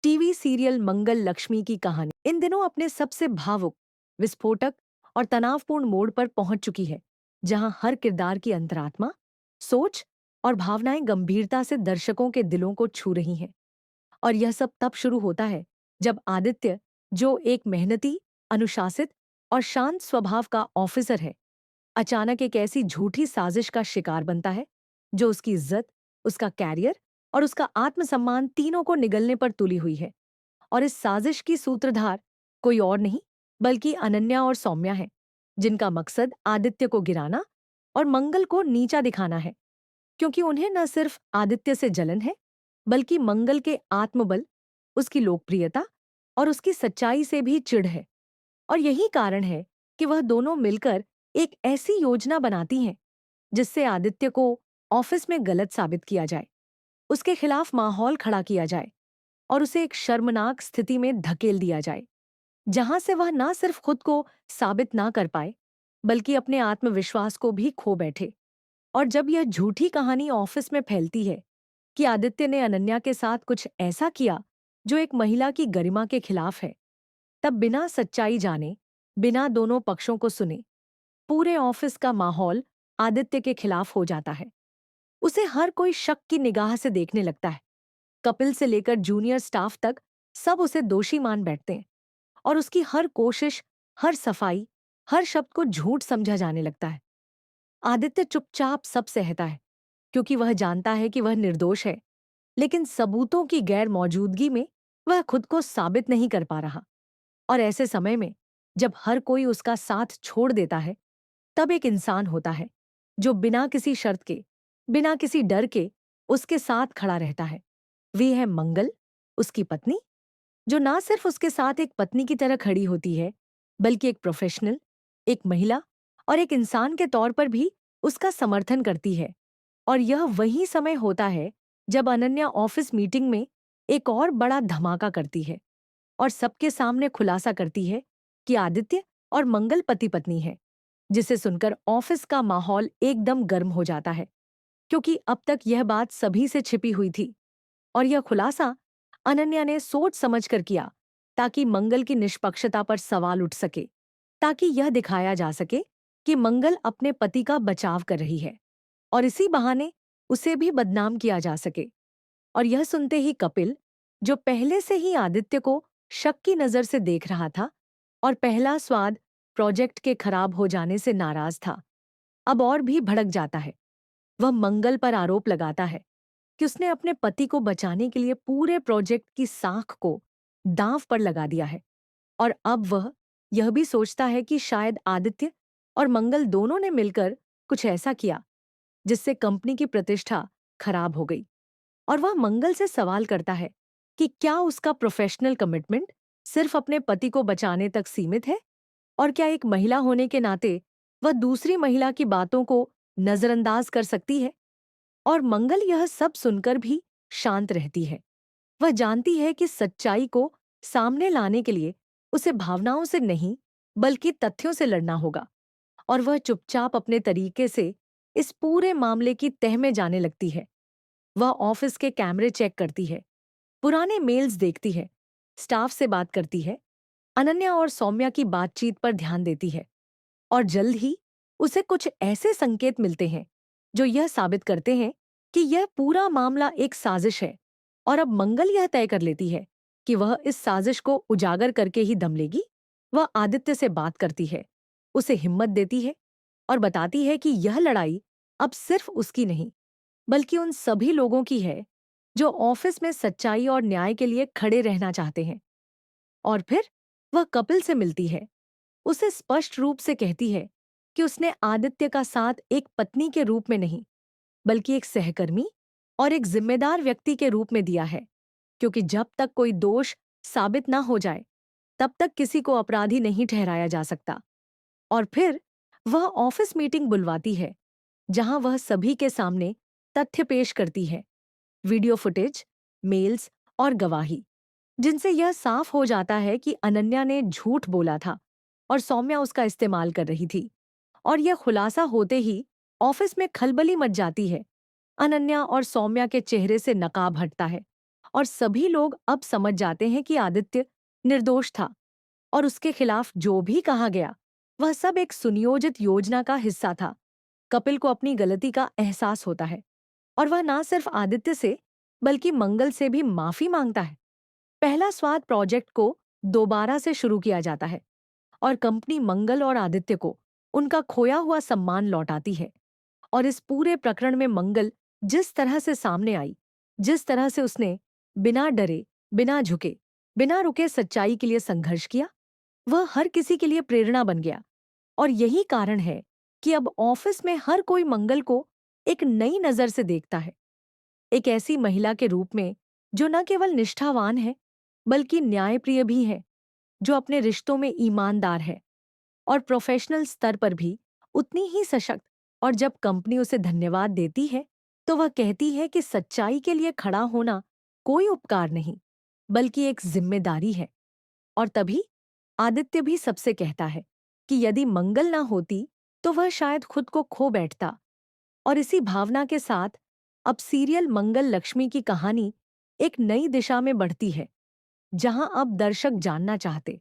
TV serial मंगल लक्ष्मी की कहानी इन दिनों अपने सबसे भावुक, विस्फोटक और तनावपूर्ण मोड़ पर पहुंच चुकी है, जहां हर किरदार की अंतरात्मा, सोच और भावनाएं गंभीरता से दर्शकों के दिलों को छू रही हैं। और यह सब तब शुरू होता है जब आदित्य, जो एक मेहनती, अनुशासित और शांत स्वभाव का ऑफिसर है, अचानक एक ऐसी झूठी साजिश का शिकार बनता है जो उसकी इज्जत, उसका कैरियर और उसका आत्मसम्मान तीनों को निगलने पर तुली हुई है। और इस साजिश की सूत्रधार कोई और नहीं बल्कि अनन्या और सौम्या है, जिनका मकसद आदित्य को गिराना और मंगल को नीचा दिखाना है, क्योंकि उन्हें न सिर्फ आदित्य से जलन है, बल्कि मंगल के आत्मबल, उसकी लोकप्रियता और उसकी सच्चाई से भी चिढ़ है। और यही कारण है कि वह दोनों मिलकर एक ऐसी योजना बनाती हैं जिससे आदित्य को ऑफिस में गलत साबित किया जाए, उसके खिलाफ माहौल खड़ा किया जाए और उसे एक शर्मनाक स्थिति में धकेल दिया जाए, जहां से वह ना सिर्फ खुद को साबित ना कर पाए, बल्कि अपने आत्मविश्वास को भी खो बैठे। और जब यह झूठी कहानी ऑफिस में फैलती है कि आदित्य ने अनन्या के साथ कुछ ऐसा किया जो एक महिला की गरिमा के खिलाफ है, तब बिना सच्चाई जाने, बिना दोनों पक्षों को सुने, पूरे ऑफिस का माहौल आदित्य के खिलाफ हो जाता है। उसे हर कोई शक की निगाह से देखने लगता है। कपिल से लेकर जूनियर स्टाफ तक सब उसे दोषी मान बैठते हैं और उसकी हर कोशिश, हर सफाई, हर शब्द को झूठ समझा जाने लगता है। आदित्य चुपचाप सब सहता है, क्योंकि वह जानता है कि वह निर्दोष है, लेकिन सबूतों की गैर मौजूदगी में वह खुद को साबित नहीं कर पा रहा। और ऐसे समय में जब हर कोई उसका साथ छोड़ देता है, तब एक इंसान होता है जो बिना किसी शर्त के, बिना किसी डर के उसके साथ खड़ा रहता है। वे है मंगल, उसकी पत्नी, जो ना सिर्फ उसके साथ एक पत्नी की तरह खड़ी होती है, बल्कि एक प्रोफेशनल, एक महिला और एक इंसान के तौर पर भी उसका समर्थन करती है। और यह वही समय होता है जब अनन्या ऑफिस मीटिंग में एक और बड़ा धमाका करती है और सबके सामने खुलासा करती है कि आदित्य और मंगल पति पत्नी है, जिसे सुनकर ऑफिस का माहौल एकदम गर्म हो जाता है, क्योंकि अब तक यह बात सभी से छिपी हुई थी। और यह खुलासा अनन्या ने सोच समझकर किया, ताकि मंगल की निष्पक्षता पर सवाल उठ सके, ताकि यह दिखाया जा सके कि मंगल अपने पति का बचाव कर रही है और इसी बहाने उसे भी बदनाम किया जा सके। और यह सुनते ही कपिल, जो पहले से ही आदित्य को शक की नजर से देख रहा था और पहला स्वाद प्रोजेक्ट के खराब हो जाने से नाराज था, अब और भी भड़क जाता है। वह मंगल पर आरोप लगाता है कि उसने अपने पति को बचाने के लिए पूरे प्रोजेक्ट की साख को दांव पर लगा दिया है। और अब वह यह भी सोचता है कि शायद आदित्य और मंगल दोनों ने मिलकर कुछ ऐसा किया जिससे कंपनी की प्रतिष्ठा खराब हो गई। और वह मंगल से सवाल करता है कि क्या उसका प्रोफेशनल कमिटमेंट सिर्फ अपने पति को बचाने तक सीमित है, और क्या एक महिला होने के नाते वह दूसरी महिला की बातों को नजरअंदाज कर सकती है। और मंगल यह सब सुनकर भी शांत रहती है। वह जानती है कि सच्चाई को सामने लाने के लिए उसे भावनाओं से नहीं, बल्कि तथ्यों से लड़ना होगा। और वह चुपचाप अपने तरीके से इस पूरे मामले की तह में जाने लगती है। वह ऑफिस के कैमरे चेक करती है, पुराने मेल्स देखती है, स्टाफ से बात करती है, अनन्या और सौम्या की बातचीत पर ध्यान देती है। और जल्द ही उसे कुछ ऐसे संकेत मिलते हैं जो यह साबित करते हैं कि यह पूरा मामला एक साजिश है। और अब मंगल यह तय कर लेती है कि वह इस साजिश को उजागर करके ही दम लेगी। वह आदित्य से बात करती है, उसे हिम्मत देती है और बताती है कि यह लड़ाई अब सिर्फ उसकी नहीं, बल्कि उन सभी लोगों की है जो ऑफिस में सच्चाई और न्याय के लिए खड़े रहना चाहते हैं। और फिर वह कपिल से मिलती है, उसे स्पष्ट रूप से कहती है कि उसने आदित्य का साथ एक पत्नी के रूप में नहीं, बल्कि एक सहकर्मी और एक जिम्मेदार व्यक्ति के रूप में दिया है, क्योंकि जब तक कोई दोष साबित ना हो जाए, तब तक किसी को अपराधी नहीं ठहराया जा सकता। और फिर वह ऑफिस मीटिंग बुलवाती है, जहां वह सभी के सामने तथ्य पेश करती है, वीडियो फुटेज, मेल्स और गवाही, जिनसे यह साफ हो जाता है कि अनन्या ने झूठ बोला था और सौम्या उसका इस्तेमाल कर रही थी। और यह खुलासा होते ही ऑफिस में खलबली मच जाती है। अनन्या और सौम्या के चेहरे से नकाब हटता है और सभी लोग अब समझ जाते हैं कि आदित्य निर्दोष था और उसके खिलाफ जो भी कहा गया वह सब एक सुनियोजित योजना का हिस्सा था। कपिल को अपनी गलती का एहसास होता है और वह ना सिर्फ आदित्य से बल्कि मंगल से भी माफी मांगता है। पहला स्वाद प्रोजेक्ट को दोबारा से शुरू किया जाता है और कंपनी मंगल और आदित्य को उनका खोया हुआ सम्मान लौटाती है। और इस पूरे प्रकरण में मंगल जिस तरह से सामने आई, जिस तरह से उसने बिना डरे, बिना झुके, बिना रुके सच्चाई के लिए संघर्ष किया, वह हर किसी के लिए प्रेरणा बन गया। और यही कारण है कि अब ऑफिस में हर कोई मंगल को एक नई नजर से देखता है, एक ऐसी महिला के रूप में जो न केवल निष्ठावान है बल्कि न्यायप्रिय भी है, जो अपने रिश्तों में ईमानदार है और प्रोफेशनल स्तर पर भी उतनी ही सशक्त। और जब कंपनी उसे धन्यवाद देती है तो वह कहती है कि सच्चाई के लिए खड़ा होना कोई उपकार नहीं बल्कि एक जिम्मेदारी है। और तभी आदित्य भी सबसे कहता है कि यदि मंगल ना होती तो वह शायद खुद को खो बैठता। और इसी भावना के साथ अब सीरियल मंगल लक्ष्मी की कहानी एक नई दिशा में बढ़ती है, जहां अब दर्शक जानना चाहते